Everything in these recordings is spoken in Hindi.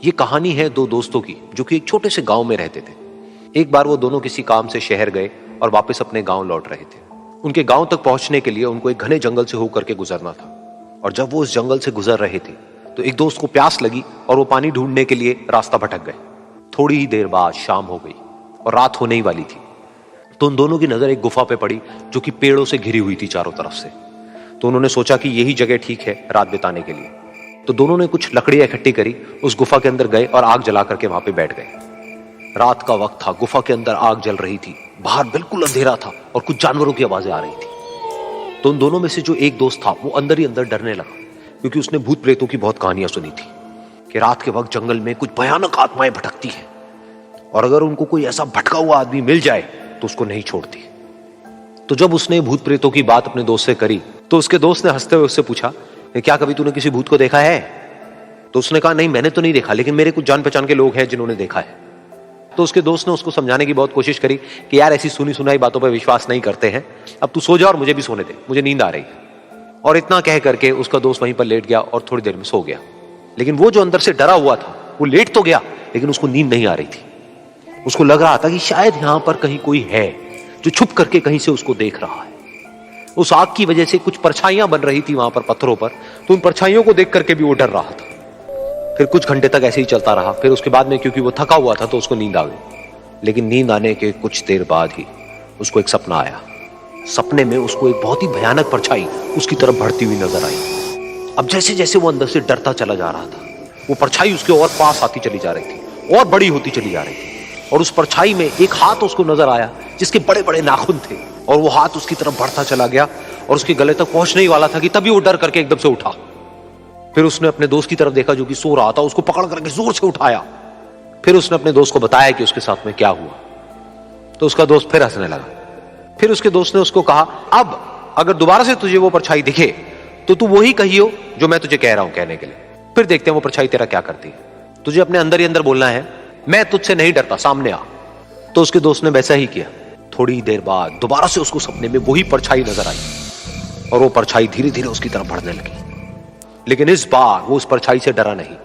ये कहानी है दो दोस्तों की जो कि एक छोटे से गांव में रहते थे। एक बार वो दोनों किसी काम से शहर गए और वापस अपने गांव लौट रहे थे। उनके गांव तक पहुंचने के लिए उनको एक घने जंगल से होकर के गुजरना था। और जब वो उस जंगल से गुजर रहे थे तो एक दोस्त को प्यास लगी और वो पानी ढूंढने के लिए रास्ता भटक गए। थोड़ी ही देर बाद शाम हो गई और रात होने ही वाली थी। तो उन दोनों की नजर एक गुफा पे पड़ी जो कि पेड़ों से घिरी हुई थी चारों तरफ से। तो उन्होंने सोचा कि यही जगह ठीक है रात बिताने के लिए। तो दोनों ने कुछ लकड़ियां इकट्ठी करी, उस गुफा के अंदर गए और आग जला करके वहां पे बैठ गए। रात का वक्त था, गुफा के अंदर आग जल रही थी, बाहर बिल्कुल अंधेरा था और कुछ जानवरों की आवाजें आ रही थी। तो उन दोनों में से जो एक दोस्त था वो अंदर ही अंदर डरने लगा, क्योंकि उसने भूत प्रेतों की बहुत कहानियां सुनी थी कि रात के वक्त जंगल में कुछ भयानक आत्माएं भटकती हैं और अगर उनको कोई ऐसा भटका हुआ आदमी मिल जाए तो उसको नहीं छोड़ती। तो जब उसने भूत प्रेतों की बात अपने दोस्त से करी तो उसके दोस्त ने हंसते हुए उससे पूछा, क्या कभी तूने किसी भूत को देखा है? तो उसने कहा, नहीं मैंने तो नहीं देखा, लेकिन मेरे कुछ जान पहचान के लोग हैं जिन्होंने देखा है। तो उसके दोस्त ने उसको समझाने की बहुत कोशिश करी कि यार ऐसी सुनी सुनाई बातों पर विश्वास नहीं करते हैं, अब तू सो जा और मुझे भी सोने दे, मुझे नींद आ रही है। और इतना कह करके उसका दोस्त वहीं पर लेट गया और थोड़ी देर में सो गया। लेकिन वो जो अंदर से डरा हुआ था वो लेट तो गया, लेकिन उसको नींद नहीं आ रही थी। उसको लग रहा था कि शायद यहां पर कहीं कोई है जो छुप करके कहीं से उसको देख रहा है। उस आग की वजह से कुछ परछाइयां बन रही थी वहां पर पत्थरों पर, तो उन परछाइयों को देख करके भी वो डर रहा था। फिर कुछ घंटे तक ऐसे ही चलता रहा। फिर उसके बाद में क्योंकि वो थका हुआ था तो उसको नींद आ गई। लेकिन नींद आने के कुछ देर बाद ही उसको एक सपना आया। सपने में उसको एक बहुत ही भयानक परछाई उसकी तरफ बढ़ती हुई नजर आई। अब जैसे जैसे वो अंदर से डरता चला जा रहा था, वो परछाई उसके और पास आती चली जा रही थी और बड़ी होती चली जा रही थी। और उस परछाई में एक हाथ उसको नजर आया जिसके बड़े बड़े नाखून थे, और वो हाथ उसकी तरफ बढ़ता चला गया और उसके गले तक पहुंचने ही वाला था कि तभी वो डर करके एकदम से उठा। फिर उसने अपने दोस्त की तरफ देखा जो कि सो रहा था, उसको पकड़ करके जोर से उठाया। फिर उसने अपने दोस्त को बताया कि उसके साथ में क्या हुआ। तो उसका दोस्त फिर हंसने लगा। फिर उसके दोस्त ने उसको कहा, अब अगर दोबारा से तुझे वो परछाई दिखे तो तू वही कहियो जो मैं तुझे कह रहा हूं कहने के लिए, फिर देखते हैं वो परछाई तेरा क्या करती है। तुझे अपने अंदर ही अंदर बोलना है, मैं तुझसे नहीं डरता, सामने आ। तो उसके दोस्त ने वैसा ही किया। थोड़ी देर बाद दोबारा से उसको सपने में वही परछाई नजर आई और वो परछाई धीरे धीरे उसकी तरफ बढ़ने लगी। लेकिन इस बार वो उस परछाई से डरा नहीं,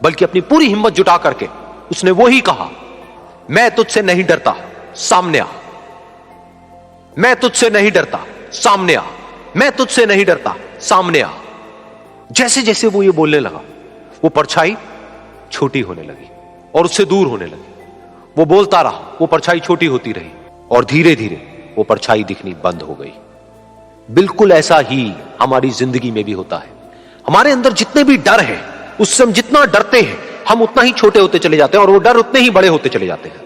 बल्कि अपनी पूरी हिम्मत जुटा करके उसने वही कहा, मैं तुझसे नहीं डरता, सामने आ। मैं तुझसे नहीं डरता, सामने आ। मैं तुझसे नहीं डरता, सामने आ। जैसे जैसे वो ये बोलने लगा वो परछाई छोटी होने लगी और उससे दूर होने लगी। वो बोलता रहा, वो परछाई छोटी होती रही और धीरे धीरे वो परछाई दिखनी बंद हो गई। बिल्कुल ऐसा ही हमारी जिंदगी में भी होता है। हमारे अंदर जितने भी डर है, उससे हम जितना डरते हैं हम उतना ही छोटे होते चले जाते हैं और वो डर उतने ही बड़े होते चले जाते हैं।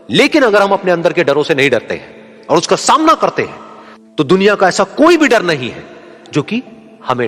लेकिन अगर हम अपने अंदर के डरों से नहीं डरते हैं और उसका सामना करते हैं तो दुनिया का ऐसा कोई भी डर नहीं है जो कि हमें